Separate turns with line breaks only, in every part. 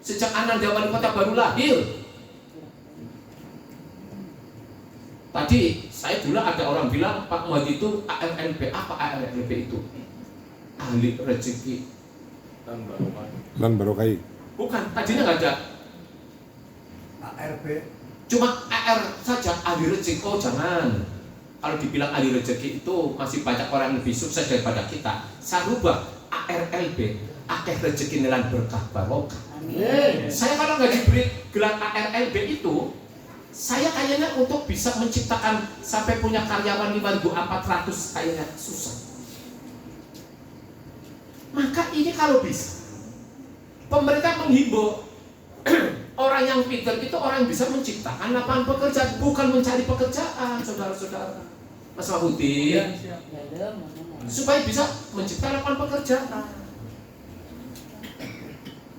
Sejak Ananda Wali Kota baru lahir. Tadi saya dulu ada orang bilang Pak Muhadi itu ARLB. Apa ARLB itu? Ahli rezeki
dan barokai.
Bukan, tadinya nggak ada.
ARB.
Cuma AR saja, ahli rezeki. Oh jangan. Kalau dibilang ahli rezeki itu masih banyak orang lebih sukses daripada kita. Saya rubah ARLB, akeh rezeki nelan berkah barokah.
Amin.
Saya kalau nggak diberi gelar ARLB itu, saya kayaknya untuk bisa menciptakan sampai punya karyawan 5.400 kayaknya susah. Maka ini kalau bisa, pemerintah menghimbau orang yang pintar itu orang yang bisa menciptakan lapangan pekerjaan, bukan mencari pekerjaan, saudara-saudara. Mas Mahudin, supaya bisa menciptakan lapangan pekerjaan.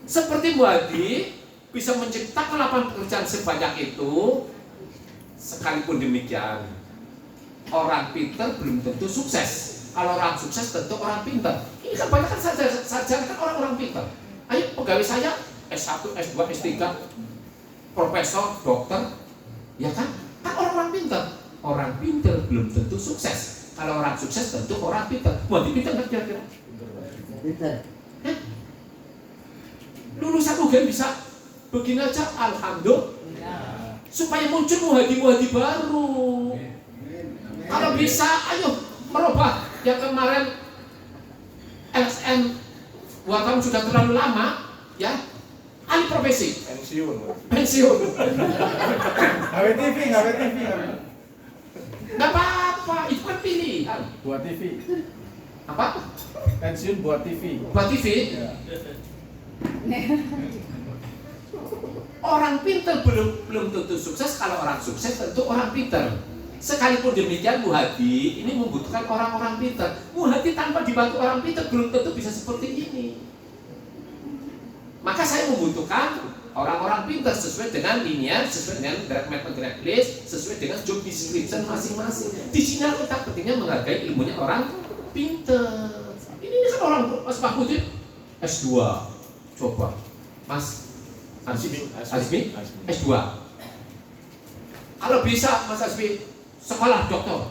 Seperti Muhadi bisa menciptakan lapangan pekerjaan sebanyak itu. Sekalipun demikian, orang pintar belum tentu sukses. Kalau orang sukses tentu orang pintar. Ini kan banyak kan sarjana kan orang-orang pintar. Ayo pegawai saya S1, S2, S3, profesor, dokter, ya kan? Kan orang-orang pintar. Orang pintar belum tentu sukses. Kalau orang sukses tentu orang pintar. Muhadi pintar nggak kira-kira?
Pintar.
Lulusan UGM bisa begini aja, alhamdulillah. Supaya muncul Muhadi-Muhadi baru. Kalau bisa, ayo merubah yang kemarin LSM 2 tahun sudah terlalu lama, ya. Alih profesi. Pensiun.
HWTV.
Nggak apa-apa, itu kan pilihan.
Buat TV.
Apa?
Pensiun buat TV.
Buat TV.
Ya.
Orang pintar belum tentu sukses. Kalau orang sukses tentu orang pintar. Sekalipun demikian Muhadi ini membutuhkan orang-orang pintar. Muhadi tanpa dibantu orang pintar belum tentu bisa seperti ini. Maka saya membutuhkan orang-orang pintar sesuai dengan linear, sesuai dengan direct method, direct list, sesuai dengan job description masing-masing. Di sini kita pentingnya menghargai ilmunya orang pintar. Ini kan orang Mas Mahmudin S2. Coba Mas Azmi S2. Kalau bisa Mas Azmi sekolah doktor.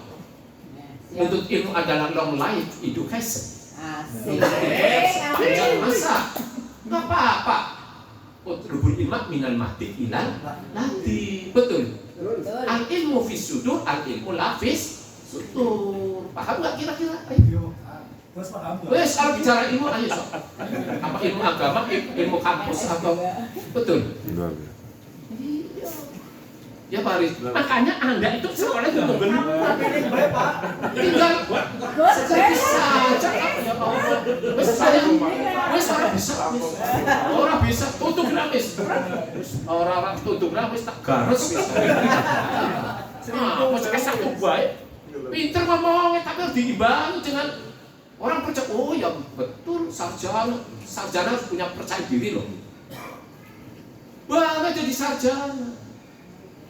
Untuk ilmu adalah long life education.
Asik.
Jangan masa. Nggak apa-apa. Utlubul ilmat minal mahdi ilal lahdi. Betul. Al ilmu fis sudur, al ilmu lafis sudur. Paham nggak kira-kira?
Terus paham.
Wes kalau bicara ilmu ayo sok. Apa ilmu agama, ilmu kampus atau betul?
Luar biasa.
Iya. Ya Pak Aris. Makanya Anda itu sekolah itu benar. Tinggal seperti saja. Ya Pak Umar. Wes saya, wes orang bisa. Orang bisa tutup gratis. Orang tutup gratis tak gares. Apa sih kesak baik? Pinter ngomongnya tapi harus diimbangi dengan orang percaya. Oh ya betul, sarjana harus punya percaya diri loh. Bangga jadi sarjana.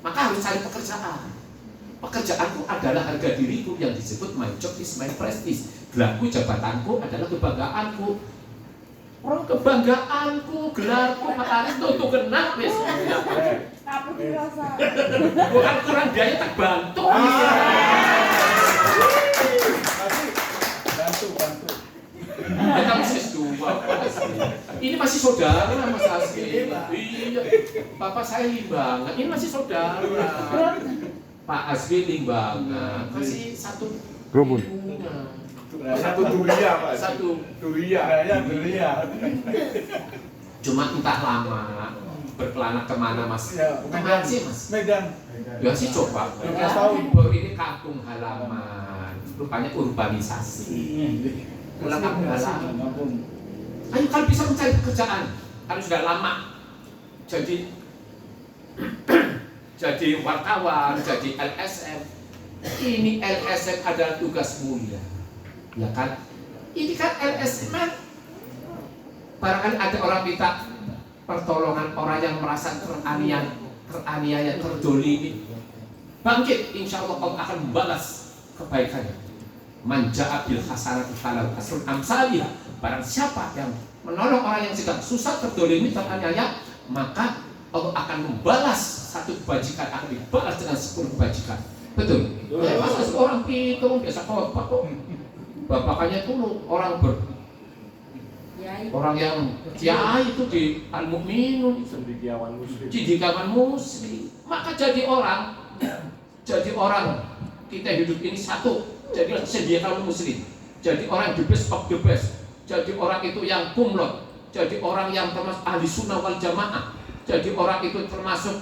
Maka harus cari pekerjaan. Pekerjaanku adalah harga diriku yang disebut my job is my prestige. Gelarku, jabatanku adalah kebanggaanku. Orang kebanggaanku, gelarku, matahari itu genap wis.
Apa dirasa?
Bukan kurang biaya tak bantu.
Bantu.
Kita masih S2. Ini masih saudara Mas Asmi. Iya. Bapak saya Limbangan. Ini masih saudara. Pak Asmi Limbangan. Masih satu
Rubun.
lingkungan.
Satu duria Pak.
Satu.
Duria.
Cuma entah lama berkelana kemana Mas.
Ya,
Kemana sih Mas?
Medan.
Ya sih coba.
12 tahun.
Baru ini kampung halaman. Rupanya urbanisasi. Pulang kampung halaman. Ayo kalau bisa mencari pekerjaan, kalau sudah lama jadi wartawan, jadi LSM. Ini LSM adalah tugas mulia, ya kan? Ini kan LSM kan barangkali ada orang minta pertolongan orang yang merasa teraniaya, terdolimi. Bangkit, insya Allah Allah akan membalas kebaikannya. Manja bil hasanati falahu asrun amsalih. Barang siapa yang menolong orang yang sedang susah, terdolimi, teraniaya, maka Allah akan membalas satu kebajikan akan dibalas dengan 10 kebajikan. Betul? Ya, masa orang pitung biasa khotbah kok. Bapakannya tuh orang yang kiai itu di Al-Mu'minun,
Cendekiawan muslim.
cendekiawan muslim. Maka jadi orang kita hidup ini satu, jadi cendekiawan muslim. Jadi orang the best of the best. Jadi orang itu yang kumlot. Jadi orang yang termasuk ahli sunnah wal jamaah. Jadi orang itu termasuk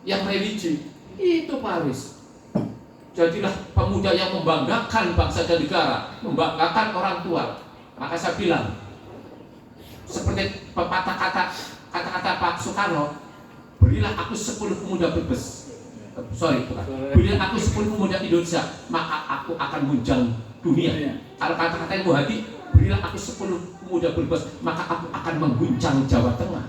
yang religi. Itu Paris. Jadilah pemuda yang membanggakan bangsa dan negara, membanggakan orang tua. Maka saya bilang, seperti pepatah kata-kata Pak Soekarno, berilah aku 10 pemuda berbes. Berilah aku 10 pemuda Indonesia, maka aku akan menjang dunia. Kalau kata-kata Ibu Hadi, berilah aku 10 pemuda berbes, maka aku akan mengguncang Jawa Tengah.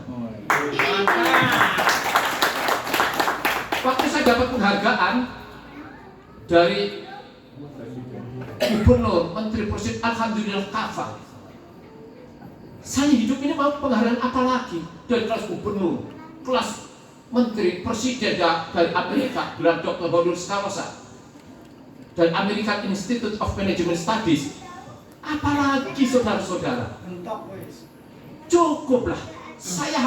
Waktu saya dapat penghargaan dari Gubernur, Menteri Presiden, alhamdulillah kafah. Saya hidup ini mau penghargaan apa lagi? Dari kelas Gubernur, kelas Menteri, Presiden dari Amerika, gelar Dr. Honoris Causa, dan American Institute of Management Studies. Apalagi saudara-saudara? Cukuplah. Saya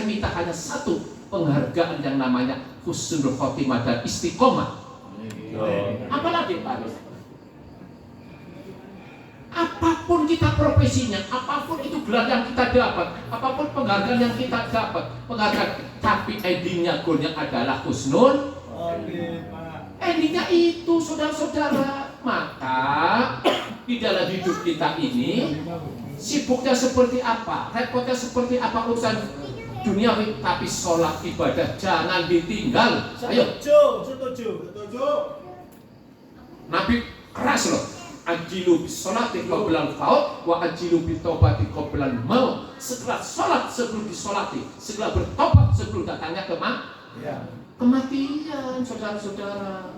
minta hanya satu penghargaan yang namanya husnul khotimah dan istiqomah. Apalagi Pak? Apapun kita profesinya, apapun itu gelar yang kita dapat, apapun penghargaan yang kita dapat, tapi endingnya goalnya adalah husnul. Endingnya itu saudara-saudara. Maka di dalam hidup kita ini sibuknya seperti apa, repotnya seperti apa urusan duniawi, tapi sholat ibadah jangan ditinggal. Ayo.
Setuju.
Nabi keras loh. Ajilu bis sholati qabla al-faut wa ajilu bit taubati qabla al-maut. Segera sholat sebelum disolati, segera bertobat sebelum datangnya kematian, saudara-saudara.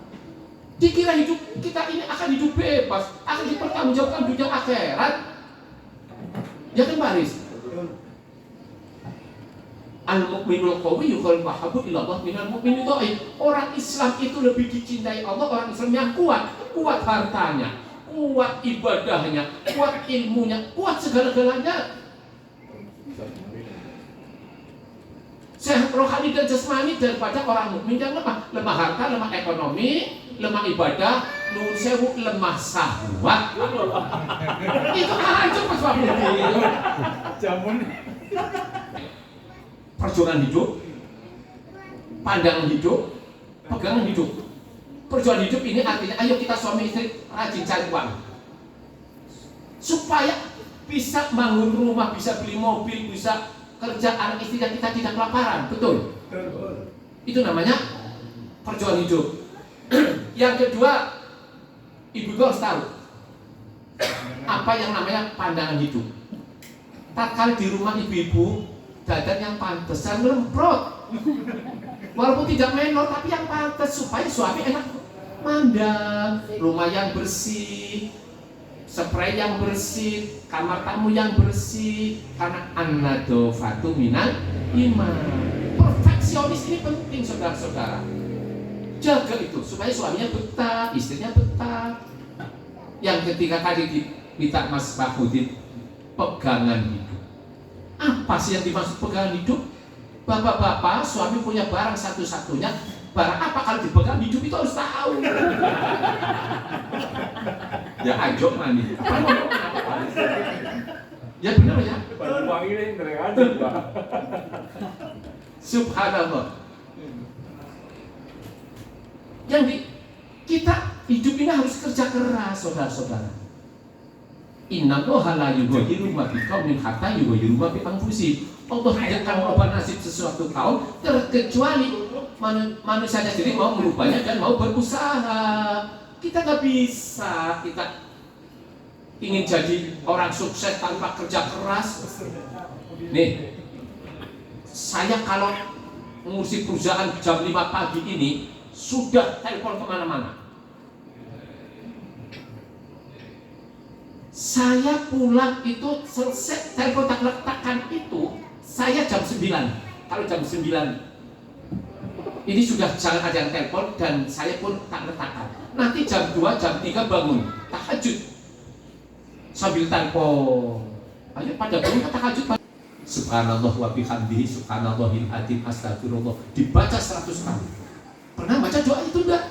Dikira hidup kita ini akan hidup bebas, akan dipertanggungjawabkan dunia akhirat. Ya kan Baris? Al-mu'minul qawiyyu khairun wa habbu ila Allah minal mu'minid dhaif. Orang Islam itu lebih dicintai Allah, orang Islam yang kuat hartanya, kuat ibadahnya, kuat ilmunya, kuat segala-galanya. Sehat rohani dan jasmani daripada orang mukmin yang lemah harta, lemah ekonomi, lemah ibadah, nun sewu, lemah syahwat. Itu aja Mas Wahid.
Jamun.
Perjuangan hidup, pandangan hidup, pegangan hidup. Perjuangan hidup ini artinya ayo kita suami istri rajin cari uang supaya bisa bangun rumah, bisa beli mobil, bisa kerja, anak istri dan kita tidak kelaparan. Betul? Itu namanya perjuangan hidup. Yang kedua, ibu harus tahu apa yang namanya pandangan hidup. Tatkala di rumah ibu-ibu dadan yang pantesan lemprot, walaupun tidak menor tapi yang pantas supaya suami enak mandang, rumah yang bersih, spray yang bersih, kamar tamu yang bersih, karena an-nadhofatu minal iman. Perfeksionis ini penting saudara-saudara. Jaga itu supaya suaminya betah, istrinya betah. Yang ketiga tadi kita Mas Mahmudin, pegangan hidup. Apa sih yang dimaksud pegangan hidup? Bapak-bapak, suami punya barang satu-satunya. Barang apa kalau dipegang hidup itu harus tahu. Ya ajo mani. Ya benar ya.
Wangi ini aja, Pak.
Subhanallah. Kita hidup ini harus kerja keras, saudara-saudara. Innallaha la yughayyiru ma biqaumin hatta yughayyiru ma bi anfusihim. Allah tidak akan merubah nasib sesuatu kaum terkecuali manusianya sendiri mau merubahnya dan mau berusaha. Kita nggak bisa, kita ingin jadi orang sukses tanpa kerja keras. Nih, saya kalau ngurusi perusahaan jam 5 pagi ini sudah telepon kemana-mana. Saya pulang itu selesai telepon tak letakkan itu Saya jam 9. Kalau jam 9 ini sudah jangan ada yang telepon dan saya pun tak letakkan. Nanti jam 2, jam 3 bangun tahajud sambil telepon. Ayo pada bangun tahajud. Subhanallah wa bihamdihi subhanallahil adzim astagfirullah dibaca 100 kali. Pernah baca doa itu enggak?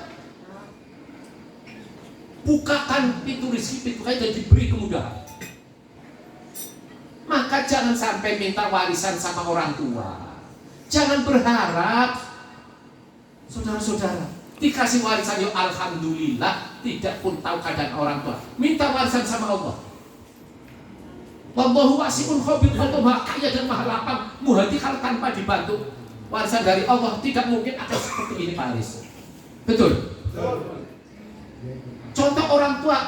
Bukakan pintu rezeki, pintu kaya dan diberi kemudahan. Maka jangan sampai minta warisan sama orang tua. Jangan berharap saudara-saudara dikasih warisan ya alhamdulillah, tidak pun tahu keadaan orang tua. Minta warisan sama Allah. Wallahu wasi'un khabir, Allah maha kaya dan maha lapang. Muhadi kalau tanpa dibantu warisan dari Allah tidak mungkin akan seperti ini Pak Aris. Betul? Contoh orang tua,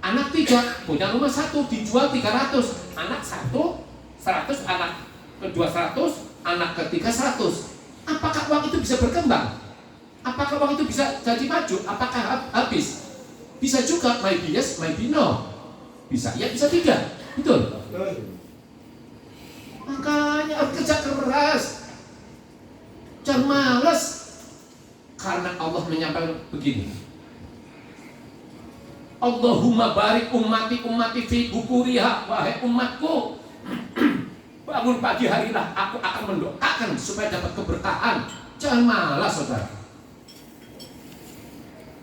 anak 3 punya rumah 1 dijual 300, anak 1 100, anak kedua 100, anak ketiga 100. Apakah uang itu bisa berkembang? Apakah uang itu bisa jadi maju? Apakah habis? Bisa juga, maybe yes, maybe no. Bisa ya, bisa tidak. Betul? Makanya harus kerja keras. Jangan malas. Karena Allah menyampaikan begini. Allahumma barik ummati fi bukuriha. Wahai umatku, bangun pagi harilah, aku akan mendoakan supaya dapat keberkahan. Jangan malas saudara.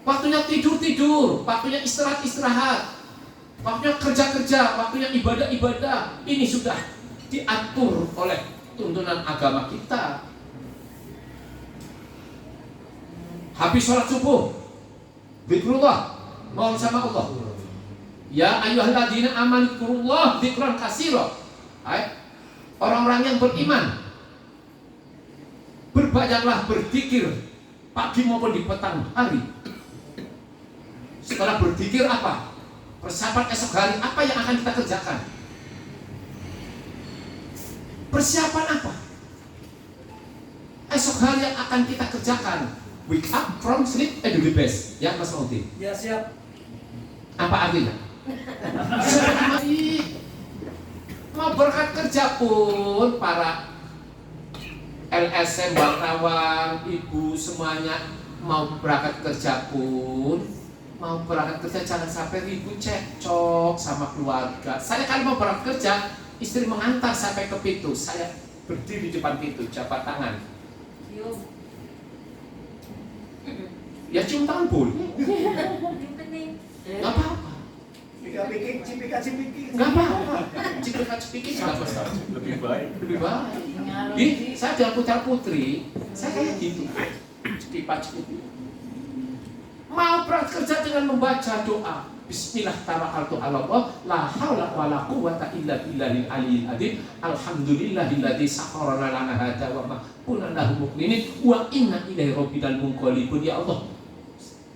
Waktunya tidur, waktunya istirahat, waktunya kerja, waktunya ibadah. Ini sudah diatur oleh tuntunan agama kita. Habis sholat subuh, zikrullah, mohon sama Allah. Ya ayyuhalladzina amanu dzkurullah dzikran katsira. Orang-orang yang beriman, berbanyaklah berzikir pagi maupun di petang hari. Setelah berzikir apa? Persiapan esok hari apa yang akan kita kerjakan? Persiapan apa? Esok hari yang akan kita kerjakan. Wake up from sleep and do the best. Ya Mas Mauti.
Ya siap.
Apa artinya? Mau berangkat kerja pun para LSM, wartawan, ibu semuanya mau berangkat kerja pun, mau berangkat kerja jangan sampai ribut cekcok sama keluarga. Saya kalau mau berangkat kerja, istri mengantar sampai ke pintu, saya berdiri di depan pintu, jabat tangan. Ya cium tangan boleh. Gak apa-apa.
Cipika-cipiki.
Gak apa-apa. Cipika-cipiki gak apa-apa.
Lebih baik.
Lebih baik. Saya adalah putra putri, saya kayak gitu. Cipika-cipiki. Mau berangkat kerja dengan membaca doa. Bismillah tawakkaltu 'ala Allah, la haula wala quwwata illa billahil aliyyil azim. Alhamdulillahilladzi sakhkhara lana hadza wa ma kunna lahu muqrinin wa inna ilaihi rabbina munqalibun. Ya Allah,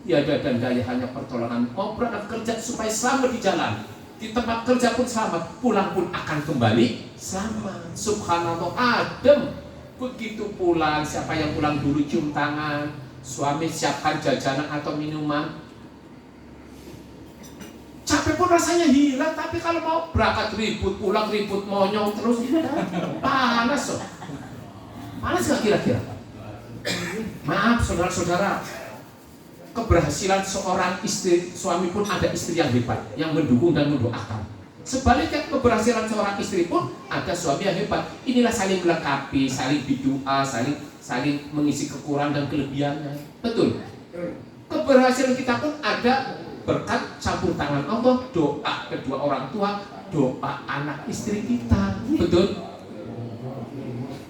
tiada dan daya hanya pertolongan. Mau berangkat kerja supaya selamat di jalan, di tempat kerja pun selamat, pulang pun akan kembali selamat. Subhanallah, adem. Begitu pulang, siapa yang pulang dulu cium tangan, suami siapkan jajanan atau minuman. Capek pun rasanya hilang, tapi kalau mau berangkat ribut, pulang ribut, monyong terus, panas loh. Panas gak kira-kira? Maaf saudara-saudara, keberhasilan seorang istri, suami pun ada istri yang hebat, yang mendukung dan mendoakan. Sebaliknya keberhasilan seorang istri pun ada suami yang hebat. Inilah saling melengkapi, saling berdoa, saling mengisi kekurangan dan kelebihannya. Betul? Keberhasilan kita pun ada berkat campur tangan Allah, doa kedua orang tua, doa anak istri kita. Betul?